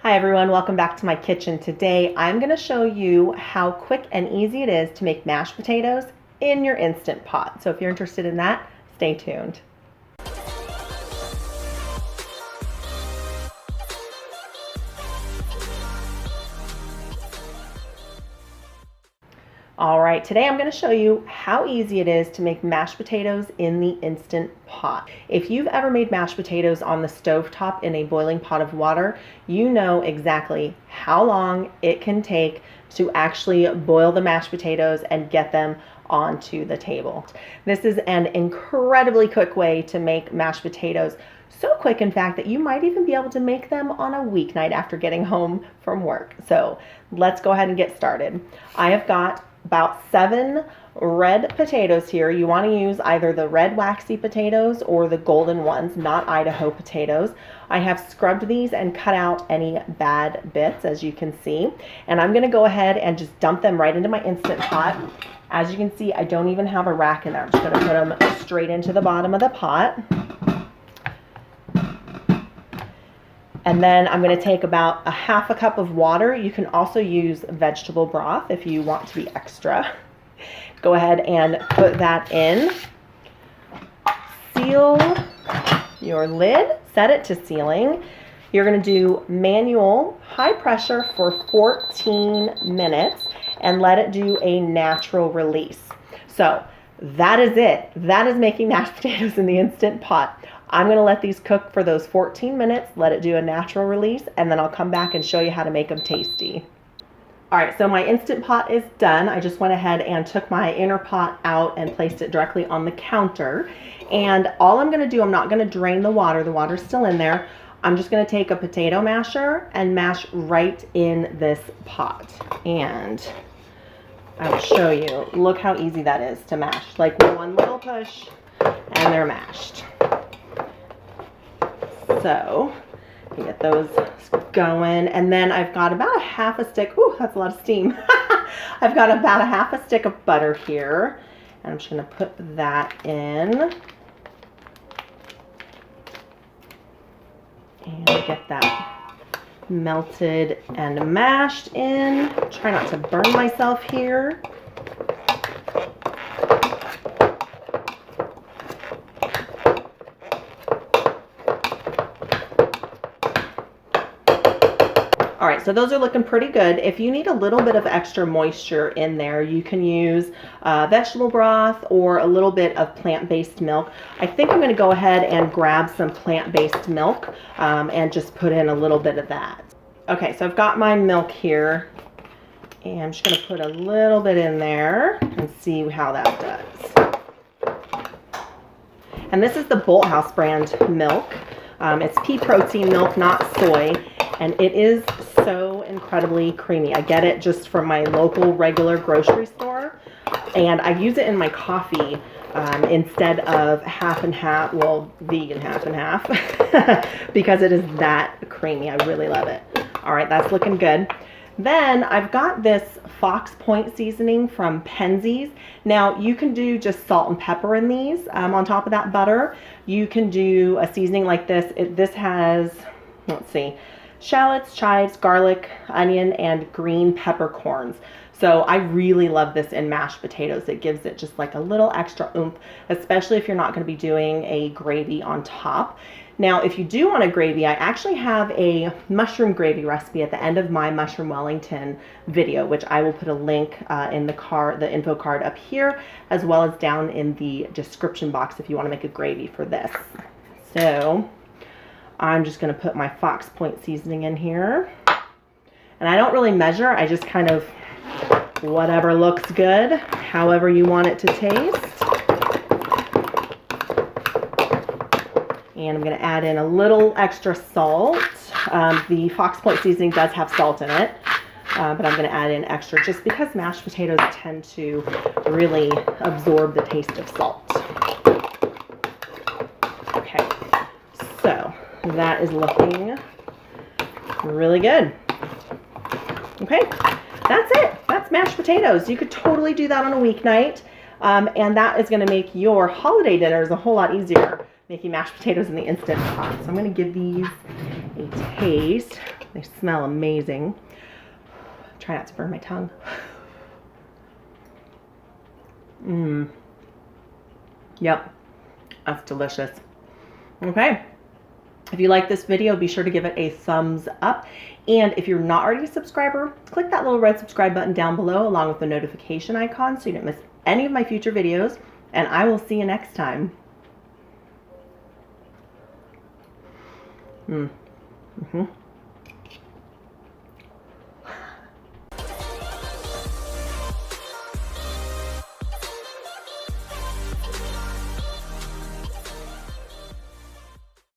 Hi everyone, welcome back to my kitchen. Today I'm going to show you how quick and easy it is to make mashed potatoes in your Instant Pot. So if you're interested in that, stay tuned. All right, today I'm going to show you how easy it is to make mashed potatoes in the Instant Pot. If you've ever made mashed potatoes on the stovetop in a boiling pot of water, you know exactly how long it can take to actually boil the mashed potatoes and get them onto the table. This is an incredibly quick way to make mashed potatoes. So quick, in fact, that you might even be able to make them on a weeknight after getting home from work. So let's go ahead and get started. I have got about 7 red potatoes here. You want to use either the red waxy potatoes or the golden ones, not Idaho potatoes. I have scrubbed these and cut out any bad bits, as you can see. And I'm going to go ahead and just dump them right into my Instant Pot. As you can see, I don't even have a rack in there. I'm just going to put them straight into the bottom of the pot. And then I'm going to take about a half a cup of water. You can also use vegetable broth if you want to be extra. Go ahead and put that in. Seal your lid, set it to sealing. You're going to do manual high pressure for 14 minutes and let it do a natural release. So that is it. That is making mashed potatoes in the Instant Pot. I'm going to let these cook for those 14 minutes, let it do a natural release, and then I'll come back and show you how to make them tasty. All right, so my Instant Pot is done. I just went ahead and took my inner pot out and placed it directly on the counter. And all I'm going to do, I'm not going to drain the water. The water's still in there. I'm just going to take a potato masher and mash right in this pot. And I will show you. Look how easy that is to mash. Like one little push and they're mashed. So you get those going, and then I've got about a half a stick. Ooh, that's a lot of steam. I've got about a half a stick of butter here, and I'm just going to put that in and get that melted and mashed in. Try not to burn myself here. All right, so those are looking pretty good. If you need a little bit of extra moisture in there, you can use vegetable broth or a little bit of plant-based milk. I think I'm going to go ahead and grab some plant-based milk and just put in a little bit of that. Okay, so I've got my milk here, and I'm just going to put a little bit in there and see how that does. And this is the Bolthouse brand milk. It's pea protein milk, not soy. And it is so incredibly creamy. I get it just from my local regular grocery store. And I use it in my coffee instead of half and half, well, vegan half and half, because it is that creamy. I really love it. All right, that's looking good. Then I've got this Fox Point seasoning from Penzy's. Now you can do just salt and pepper in these on top of that butter. You can do a seasoning like this. This has, let's see, shallots, chives, garlic, onion, and green peppercorns. So I really love this in mashed potatoes. It gives it just like a little extra oomph, especially if you're not going to be doing a gravy on top. Now, if you do want a gravy, I actually have a mushroom gravy recipe at the end of my Mushroom Wellington video, which I will put a link in the info card up here, as well as down in the description box if you want to make a gravy for this. So I'm just going to put my Fox Point seasoning in here. And I don't really measure. I just kind of, whatever looks good, however you want it to taste. And I'm going to add in a little extra salt. The Fox Point seasoning does have salt in it, but I'm going to add in extra just because mashed potatoes tend to really absorb the taste of salt. Okay, so that is looking really good. Okay, that's it. That's mashed potatoes. You could totally do that on a weeknight, and that is going to make your holiday dinners a whole lot easier, making mashed potatoes in the Instant Pot. So I'm going to give these a taste. They smell amazing. Try not to burn my tongue. Yep, that's delicious. Okay. If you like this video, be sure to give it a thumbs up. And if you're not already a subscriber, click that little red subscribe button down below along with the notification icon so you don't miss any of my future videos. And I will see you next time. Mm-hmm.